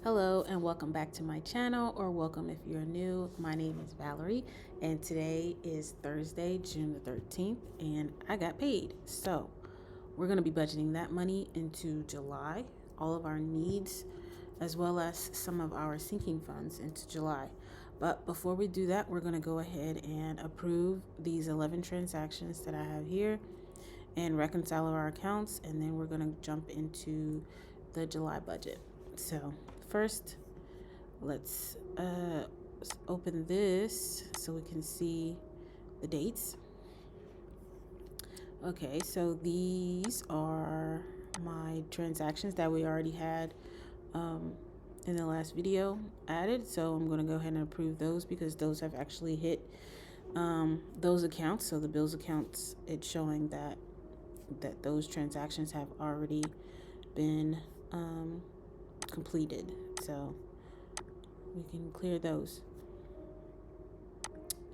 Hello and welcome back to my channel, or welcome if you're new. My name is Valerie and today is Thursday, June the 13th, and I got paid. So we're going to be budgeting that money into July, all of our needs, as well as some of our sinking funds into July. But before we do that, we're going to go ahead and approve these 11 transactions that I have here and reconcile our accounts, and then we're going to jump into the July budget. So first, let's open this so we can see the dates. Okay, so these are my transactions that we already had in the last video added. So I'm going to go ahead and approve those because those have actually hit those accounts. So the bills accounts, it's showing that those transactions have already been completed. So we can clear those.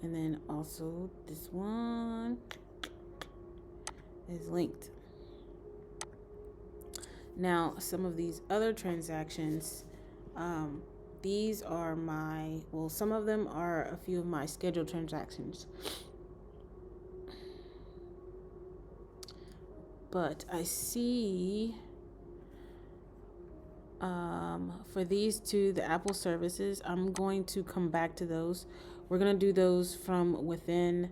And then also this one is linked. Now, some of these other transactions, these are some of them are a few of my scheduled transactions. But I see for these two, the Apple services, I'm going to come back to those. We're going to do those from within.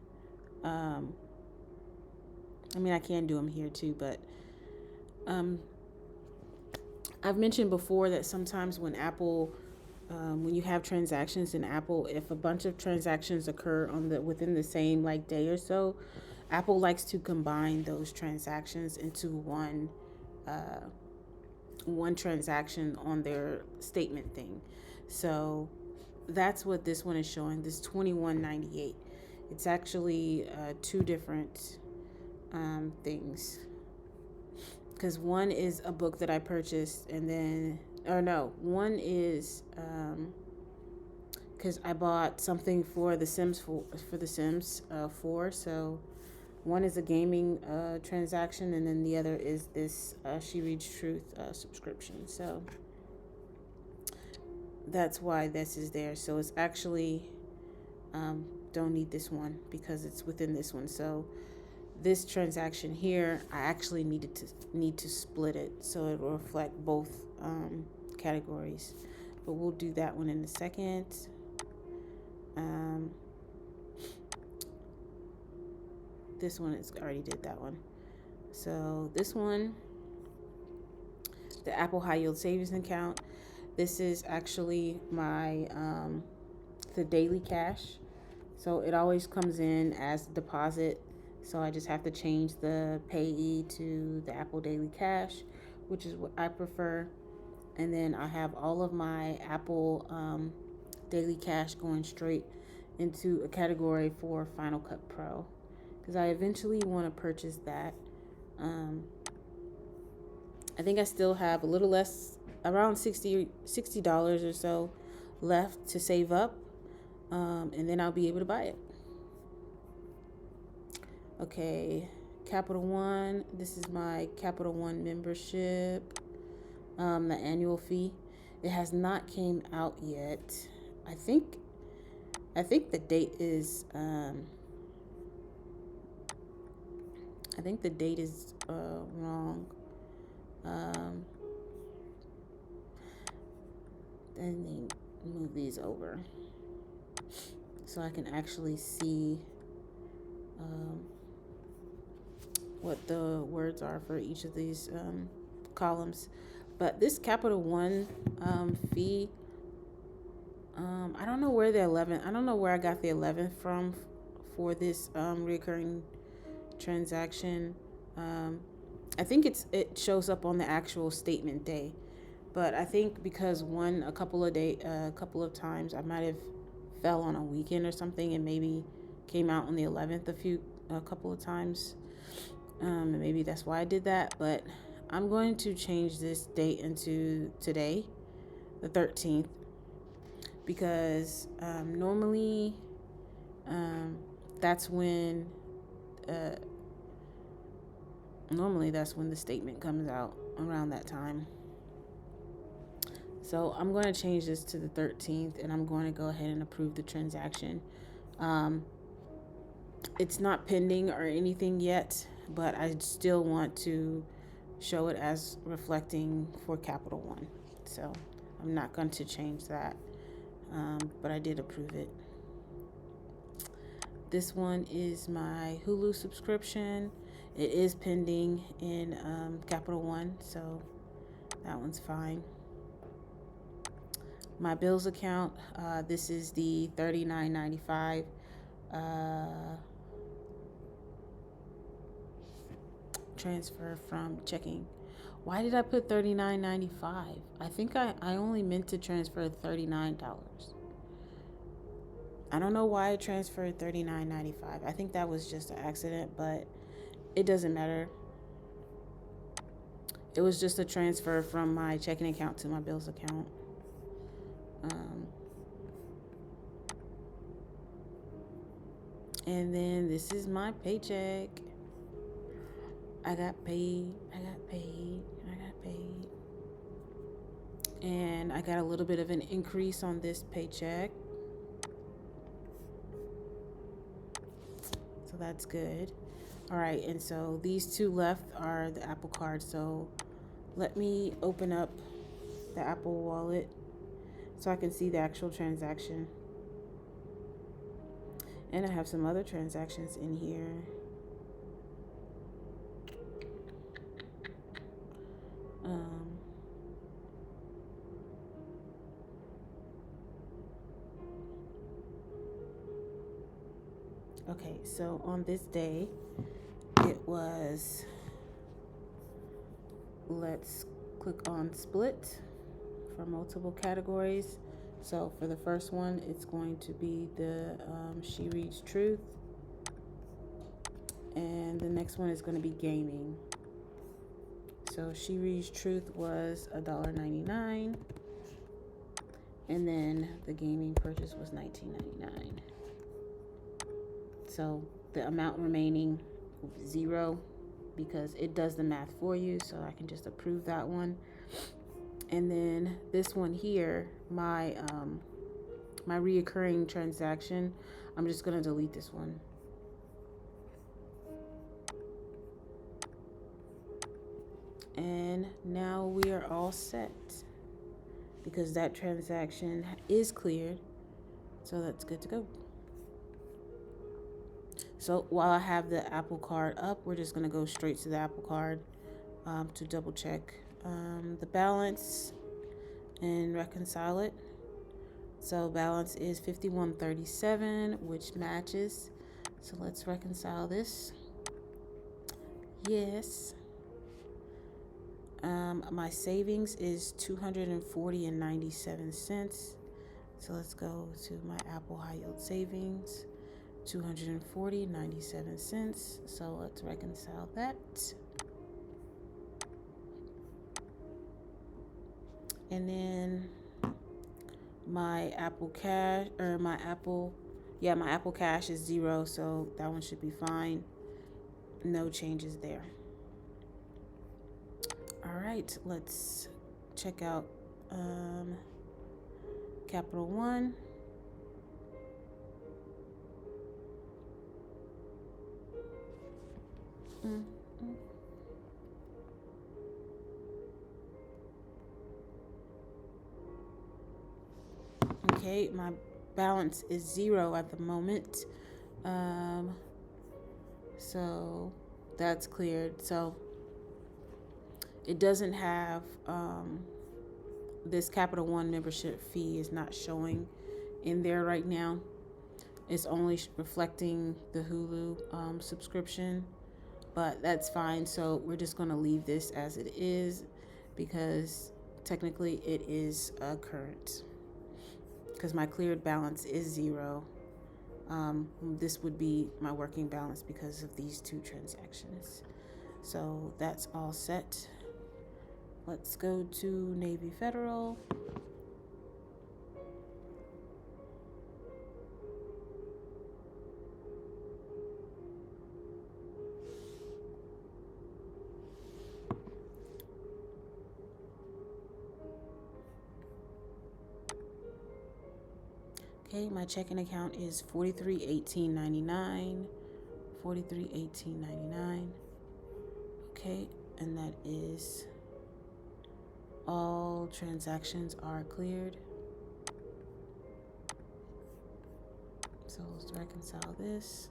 I can do them here too, but I've mentioned before that sometimes when Apple, when you have transactions in Apple, if a bunch of transactions occur within the same day or so, Apple likes to combine those transactions into one transaction on their statement thing. So that's what this one is showing, this $21.98. It's actually two different things, because one is a book that I purchased, and then one is because I bought something for the Sims 4. So one is a gaming transaction, and then the other is this She Reads Truth subscription. So that's why this is there. So it's actually don't need this one because it's within this one. So this transaction here, I actually need to split it so it will reflect both categories. But we'll do that one in a second. This one is already did that one. So this one, the Apple High Yield Savings Account. This is actually my the daily cash. So it always comes in as deposit. So I just have to change the payee to the Apple Daily Cash, which is what I prefer. And then I have all of my Apple Daily Cash going straight into a category for Final Cut Pro, because I eventually want to purchase that. I think I still have a little less, around $60 or so left to save up, and then I'll be able to buy it. Okay, Capital One. This is my Capital One membership, the annual fee. It has not came out yet. I think the date is wrong. Let me move these over so I can actually see what the words are for each of these columns. But this Capital One fee, I don't know where I got the 11th from for this recurring transaction. I think it shows up on the actual statement day, but I think because a couple of times I might have fell on a weekend or something, and maybe came out on the 11th a couple of times. Maybe that's why I did that, but I'm going to change this date into today, the 13th, because normally that's when the statement comes out around that time. So I'm going to change this to the 13th, and I'm going to go ahead and approve the transaction. It's not pending or anything yet, but I still want to show it as reflecting for Capital One. So I'm not going to change that, but I did approve it. This one is my Hulu subscription. It is pending in Capital One, so that one's fine. My bills account, this is the $39.95. Transfer from checking. Why did I put $39.95? I think I only meant to transfer $39. I don't know why I transferred $39.95. I think that was just an accident, but it doesn't matter. It was just a transfer from my checking account to my bills account. And then this is my paycheck. I got paid. And I got a little bit of an increase on this paycheck. So that's good. All right, and so these two left are the Apple Card. So let me open up the Apple Wallet so I can see the actual transaction. And I have some other transactions in here. Okay, so on this day, it was, let's click on split for multiple categories. So for the first one, it's going to be the She Reads Truth. And the next one is going to be gaming. So She Reads Truth was $1.99. And then the gaming purchase was $19.99. So the amount remaining $0 because it does the math for you. So I can just approve that one. And then this one here, my reoccurring transaction, I'm just going to delete this one. And now we are all set because that transaction is cleared. So that's good to go. So while I have the Apple Card up, we're just going to go straight to the Apple Card to double check the balance and reconcile it. So balance is $51.37, which matches. So let's reconcile this. Yes. My savings is $240.97. So let's go to my Apple High Yield Savings, $240.97. So let's reconcile that. And then my Apple Cash, or my Apple Cash is $0, so that one should be fine. No changes there. All right, let's check out Capital One. Okay, my balance is $0 at the moment. So that's cleared. So it doesn't have this Capital One membership fee is not showing in there right now. It's only reflecting the Hulu subscription, but that's fine. So we're just going to leave this as it is because technically it is current because my cleared balance is $0. This would be my working balance because of these two transactions. So that's all set. Let's go to Navy Federal. Okay, my checking account is $43.18.99. $43.18.99. Okay, and that is all transactions are cleared. So let's reconcile this.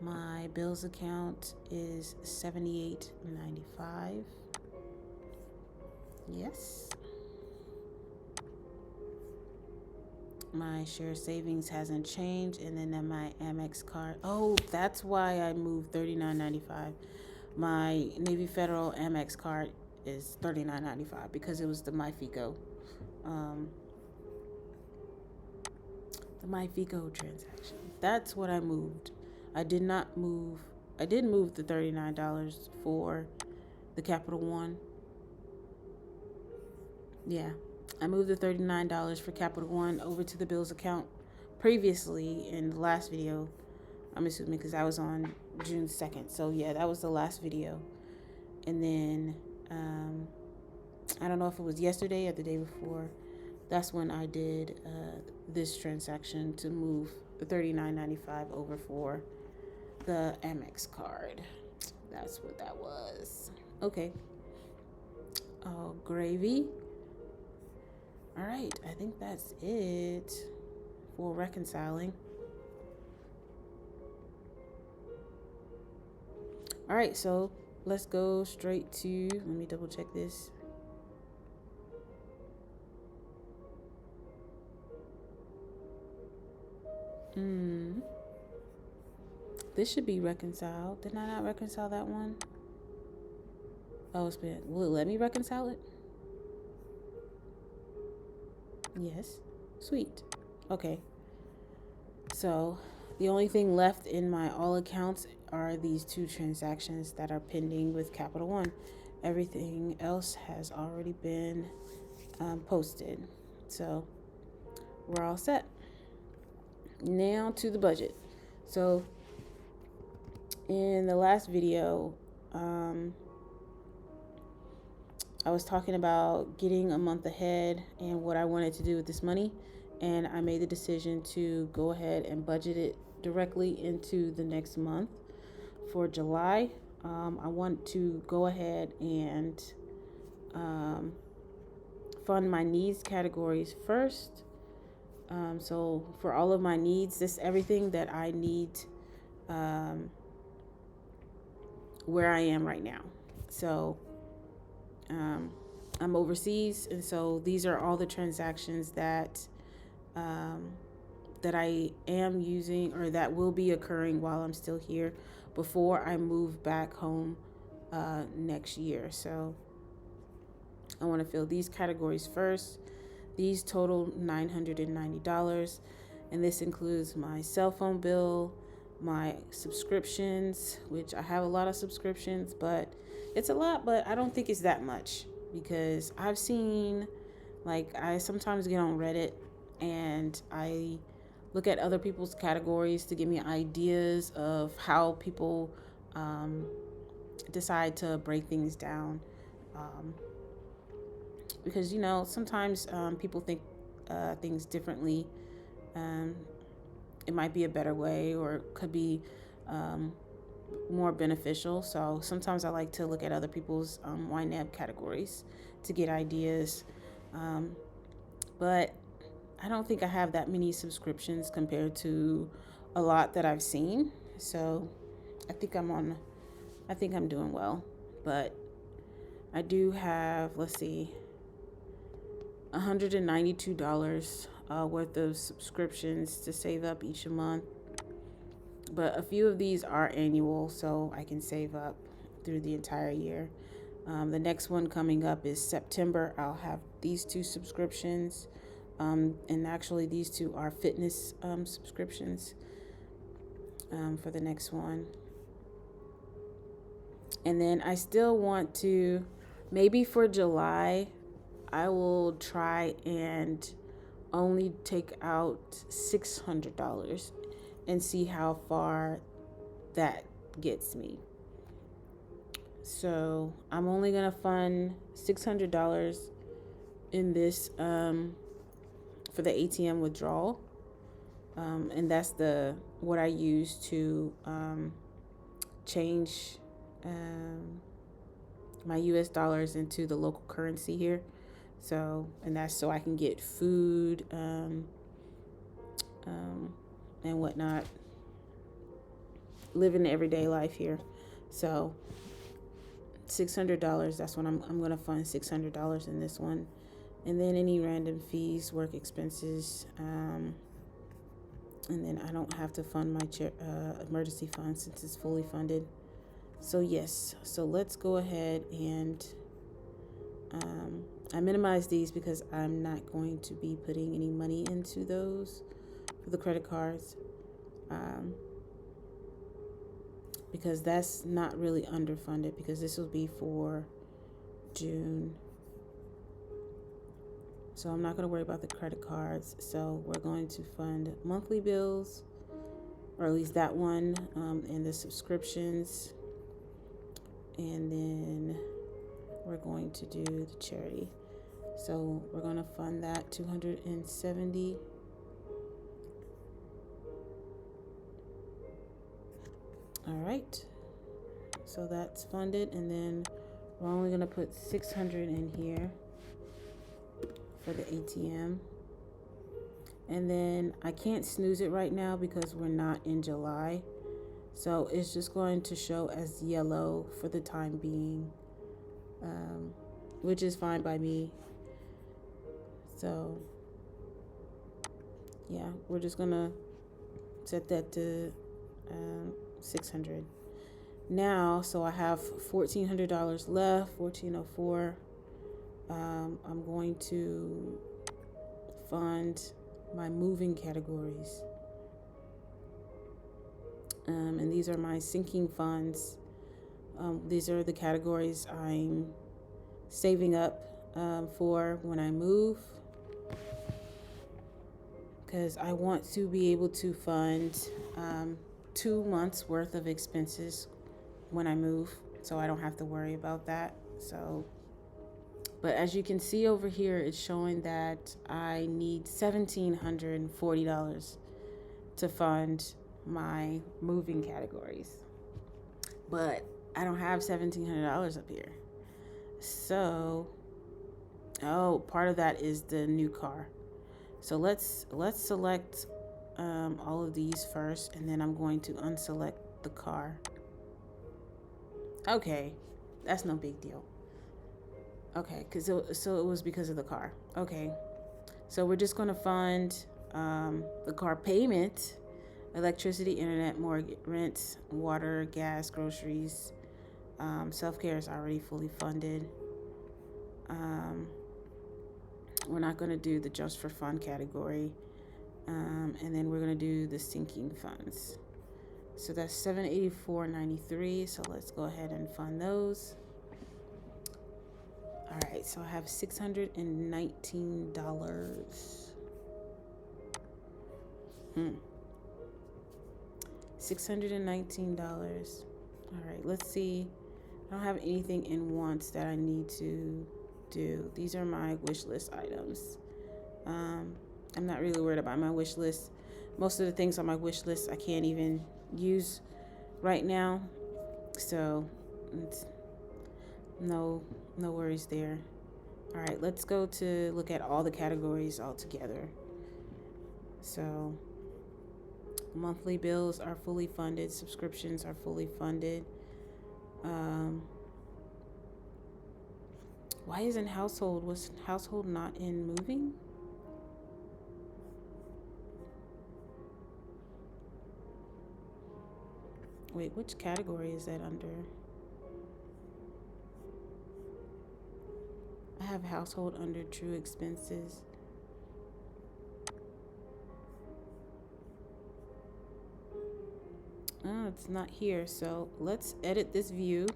My bills account is $78.95. Yes. My share savings hasn't changed, and then my Amex card. Oh, that's why I moved $39.95. My Navy Federal Amex card is $39.95 because it was the MyFico, the MyFico transaction. That's what I moved. I did not move. I did move the $39 for the Capital One. Yeah, I moved the $39 for Capital One over to the bills account previously in the last video. I'm assuming because I was on June 2nd. So yeah, that was the last video. And then I don't know if it was yesterday or the day before. That's when I did this transaction to move the $39.95 over for the Amex card. That's what that was. Okay. Oh, gravy. All right, I think that's it for reconciling. All right, so let's go straight to, let me double check this. This should be reconciled. Did I not reconcile that one? Oh, it's been, will it let me reconcile it? Yes. Sweet. Okay. So the only thing left in my all accounts are these two transactions that are pending with Capital One. Everything else has already been posted. So we're all set. Now to the budget. So in the last video, I was talking about getting a month ahead and what I wanted to do with this money. And I made the decision to go ahead and budget it directly into the next month. For July, I want to go ahead and fund my needs categories first. So for all of my needs, this everything that I need where I am right now. So I'm overseas, and so these are all the transactions that that I am using or that will be occurring while I'm still here before I move back home next year. So I want to fill these categories first. These total $990, and this includes my cell phone bill, my subscriptions, which I have a lot of subscriptions, but it's a lot, but I don't think it's that much because I've seen, like, I sometimes get on Reddit and I look at other people's categories to give me ideas of how people decide to break things down. Because, you know, sometimes people think things differently. It might be a better way or it could be more beneficial. So sometimes I like to look at other people's YNAB categories to get ideas. But I don't think I have that many subscriptions compared to a lot that I've seen. So I think I'm doing well. But I do have, let's see, $192 worth of subscriptions to save up each month. But a few of these are annual, so I can save up through the entire year. The next one coming up is September. I'll have these two subscriptions. And actually, these two are fitness subscriptions for the next one. And then I still want to, maybe for July, I will try and only take out $600 and see how far that gets me. So I'm only going to fund $600 in this for for the ATM withdrawal. And that's what I use to change my US dollars into the local currency here. So, and that's so I can get food and whatnot, living the everyday life here. So $600, that's what I'm going to fund $600 in this one. And then any random fees, work expenses, and then I don't have to fund my emergency fund since it's fully funded. So yes, so let's go ahead and I minimize these because I'm not going to be putting any money into those for the credit cards, because that's not really underfunded, because this will be for June. So I'm not going to worry about the credit cards. So we're going to fund monthly bills, or at least that one, and the subscriptions. And then we're going to do the charity. So we're going to fund that $270. All right. So that's funded, and then we're only going to put $600 in here for the ATM. And then I can't snooze it right now because we're not in July. So it's just going to show as yellow for the time being, which is fine by me. So yeah, we're just gonna set that to 600 now. So I have $1,400 left, 1,404. I'm going to fund my moving categories. And these are my sinking funds. These are the categories I'm saving up for when I move, because I want to be able to fund 2 months worth of expenses when I move, so I don't have to worry about that. So, but as you can see over here, it's showing that I need $1,740 to fund my moving categories, but I don't have $1,700 up here. So, part of that is the new car. So let's select all of these first, and then I'm going to unselect the car. Okay, that's no big deal. Okay, so it was because of the car. Okay, so we're just going to fund the car payment, electricity, internet, mortgage, rent, water, gas, groceries. Self-care is already fully funded. We're not going to do the just for fun category. And then we're going to do the sinking funds. So that's $784.93. So let's go ahead and fund those. All right, so I have $619. $619. All right, let's see. I don't have anything in wants that I need to do. These are my wish list items. I'm not really worried about my wish list. Most of the things on my wish list I can't even use right now, so it's no worries there. All right, let's go to look at all the categories all together. So monthly bills are fully funded, subscriptions are fully funded. Why isn't household? Was household not in moving? Wait, which category is that under? I have household under true expenses. Oh, it's not here. So let's edit this view.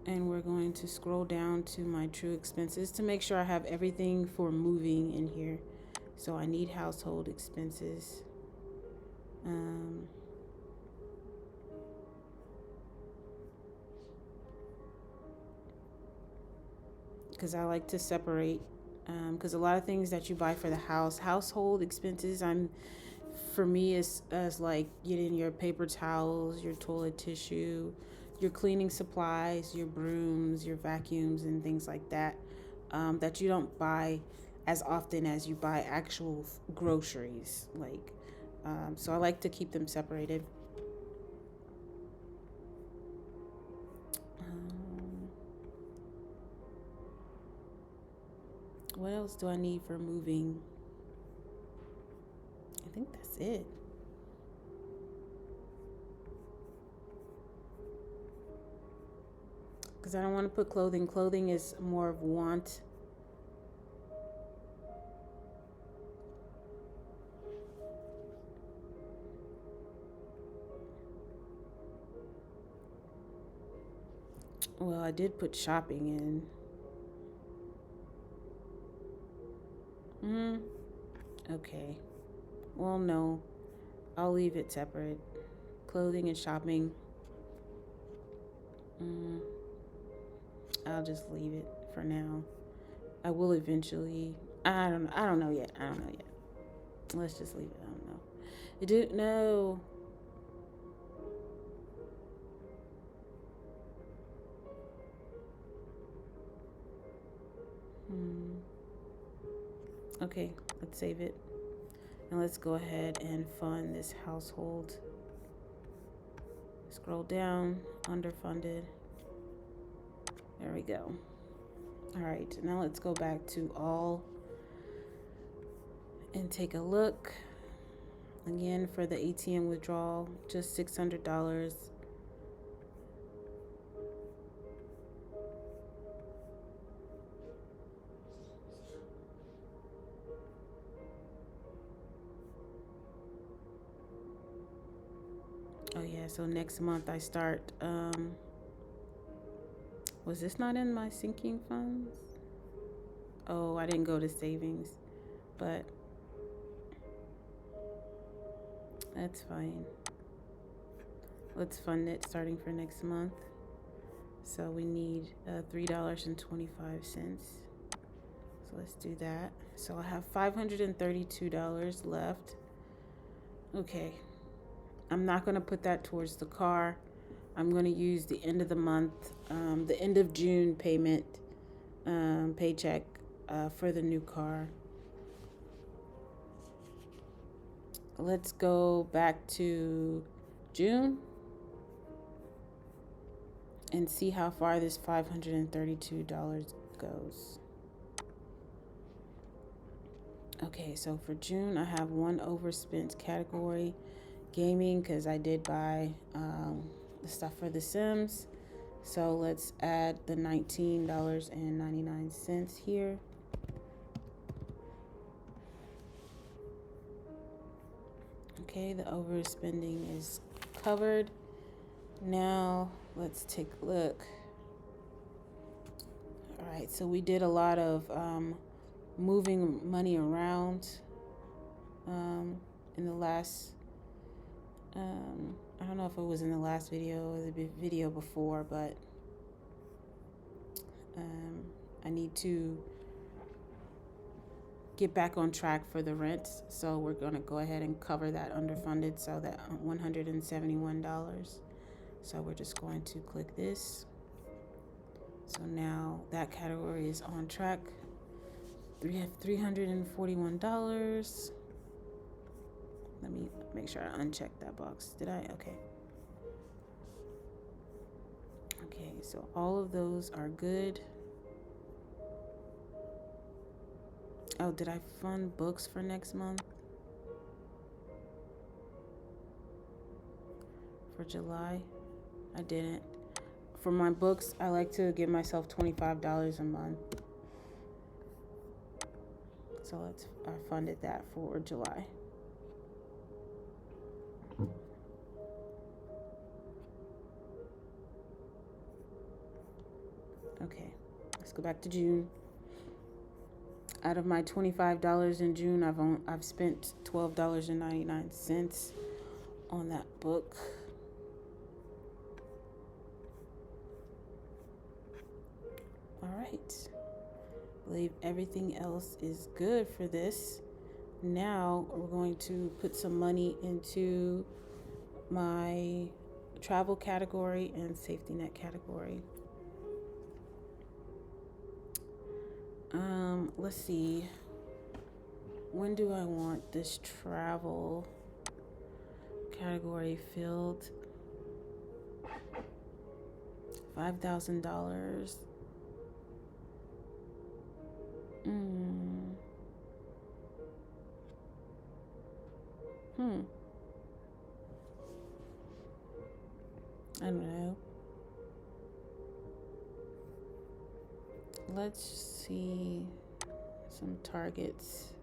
And we're going to scroll down to my true expenses to make sure I have everything for moving in here. So I need household expenses. Because I like to separate because a lot of things that you buy for the household expenses, for me is as like getting your paper towels, your toilet tissue, your cleaning supplies, your brooms, your vacuums, and things like that, that you don't buy as often as you buy actual groceries. Like, so I like to keep them separated. What else do I need for moving? I think that's it. Because I don't want to put clothing. Clothing is more of want. Well, I did put shopping in. Okay. Well, no. I'll leave it separate. Clothing and shopping. I'll just leave it for now. I will eventually. I don't know yet. Let's just leave it. I don't know. I didn't know. Okay, let's save it. And let's go ahead and fund this household. Scroll down, underfunded. There we go. All right, now let's go back to all and take a look. Again, for the ATM withdrawal, just $600. Oh yeah, so next month I start, was this not in my sinking funds? Oh, I didn't go to savings, but that's fine. Let's fund it starting for next month. So we need $3.25. So let's do that. So I have $532 left. Okay. I'm not going to put that towards the car. I'm going to use the end of the month, the end of June payment, paycheck for the new car. Let's go back to June and see how far this $532 goes. Okay, so for June, I have one overspent category, gaming, because I did buy the stuff for The Sims. So let's add the $19.99 here. Okay, the overspending is covered. Now let's take a look. All right, so we did a lot of moving money around in the last, I don't know if it was in the last video or the video before, but I need to get back on track for the rent. So we're going to go ahead and cover that underfunded, so that $171. So we're just going to click this. So now that category is on track. We have $341. Let me make sure I uncheck that box. Did I? Okay. Okay, so all of those are good. Oh, did I fund books for next month? For July? I didn't. For my books, I like to give myself $25 a month. So I funded that for July. Okay, let's go back to June. Out of my $25 in June, I've spent $12.99 on that book. All right. I believe everything else is good for this. Now we're going to put some money into my travel category and safety net category. Let's see. When do I want this travel category filled? $5,000. I don't know. Let's see some targets.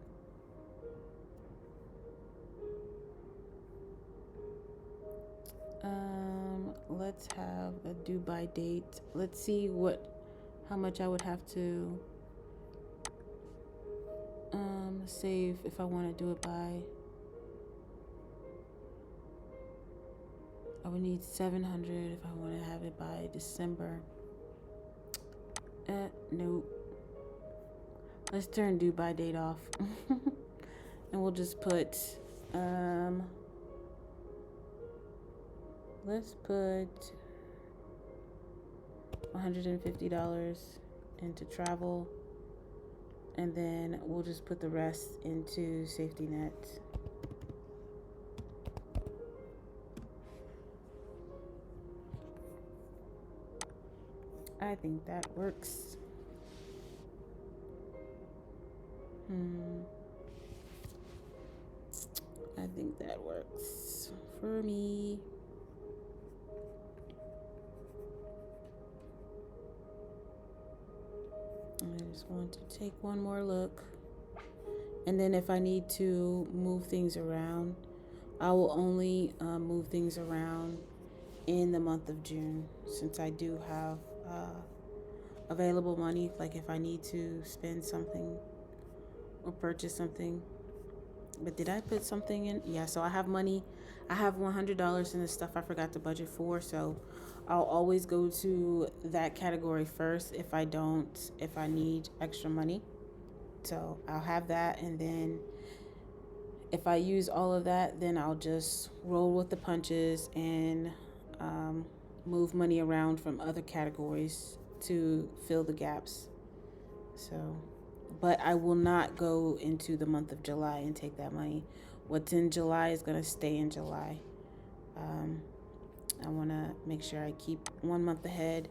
Let's have a due by date. Let's see how much I would have to save if I want to do it by. I would need 700 if I want to have it by December. Nope. Let's turn due by date off. And we'll just put let's put $150 into travel, and then we'll just put the rest into safety net. I think that works. I think that works for me. I just want to take one more look. And then if I need to move things around, I will only move things around in the month of June, since I do have available money, like if I need to spend something or purchase something. But did I put something in? Yeah, so I have money. I have $100 in the stuff I forgot to budget for, so I'll always go to that category first if I need extra money. So I'll have that, and then if I use all of that, then I'll just roll with the punches and move money around from other categories to fill the gaps. So, but I will not go into the month of July and take that money. What's in July is going to stay in July. I want to make sure I keep 1 month ahead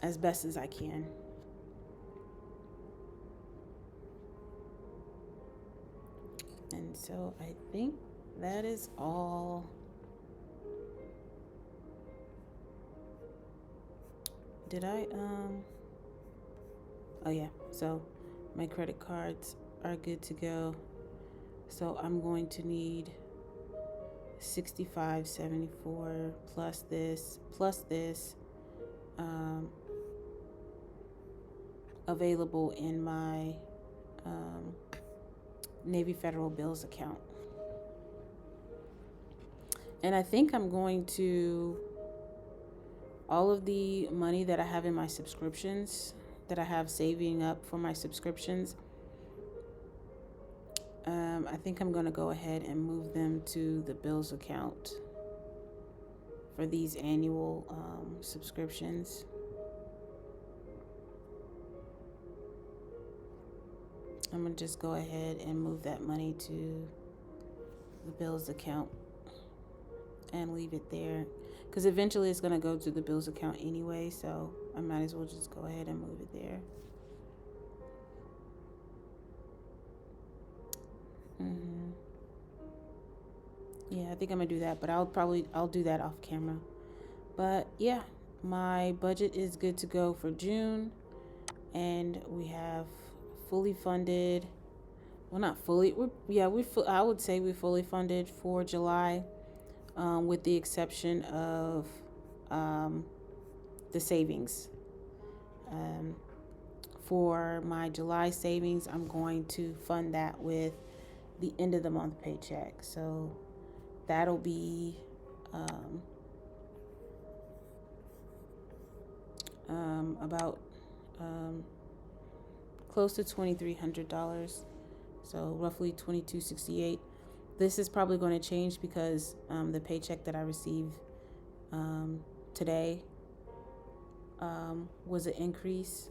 as best as I can. And so I think that is all. Did I, oh yeah, so my credit cards are good to go. So I'm going to need $65.74 plus this available in my Navy Federal Bills account. And I think I'm going to, all of the money that I have in my subscriptions, that I have saving up for my subscriptions, I think I'm going to go ahead and move them to the bills account for these annual subscriptions. I'm going to just go ahead and move that money to the bills account and leave it there, because eventually it's going to go to the bills account anyway, so I might as well just go ahead and move it there. Yeah, I think I'm gonna do that, but I'll do that off camera. But yeah, my budget is good to go for June, and we have fully funded. Well, not fully. I would say we fully funded for July, with the exception of the savings. For my July savings, I'm going to fund that with the end of the month paycheck. So that'll be about close to $2,300, so roughly $2,268. This is probably going to change because the paycheck that I received today was an increase.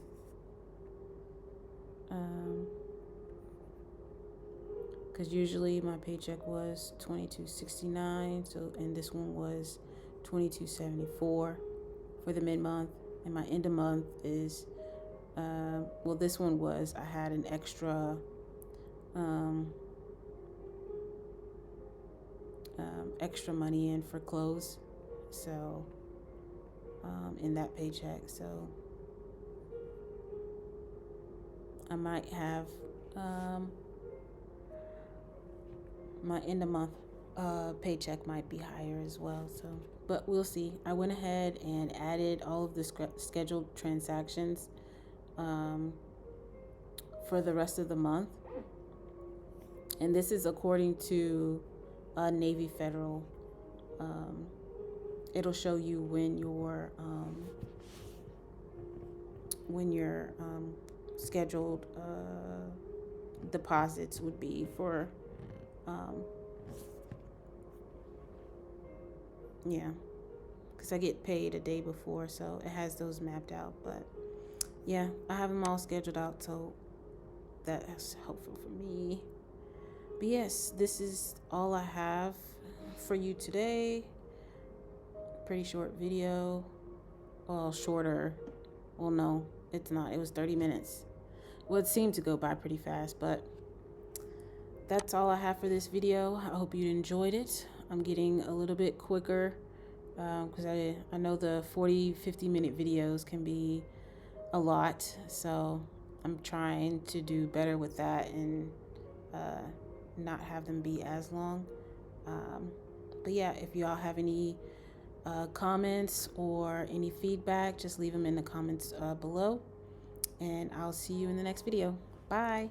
Because usually my paycheck was $2,269, so and this one was $2,274 for the mid-month, and my end of month is well, this one was, I had an extra extra money in for clothes, so in that paycheck, so I might have my end of month paycheck might be higher as well, so but we'll see. I went ahead and added all of the scheduled transactions for the rest of the month, and this is according to Navy Federal. It'll show you when your scheduled deposits would be for yeah, because I get paid a day before, so it has those mapped out. But yeah, I have them all scheduled out, so that's helpful for me. But yes, this is all I have for you today. Pretty short video. Well, shorter. Well, no, it's not. It was 30 minutes. Well, it seemed to go by pretty fast, but that's all I have for this video. I hope you enjoyed it. I'm getting a little bit quicker because I know the 40-50 minute videos can be a lot, so I'm trying to do better with that and not have them be as long. But yeah, if y'all have any comments or any feedback, just leave them in the comments below, and I'll see you in the next video. Bye.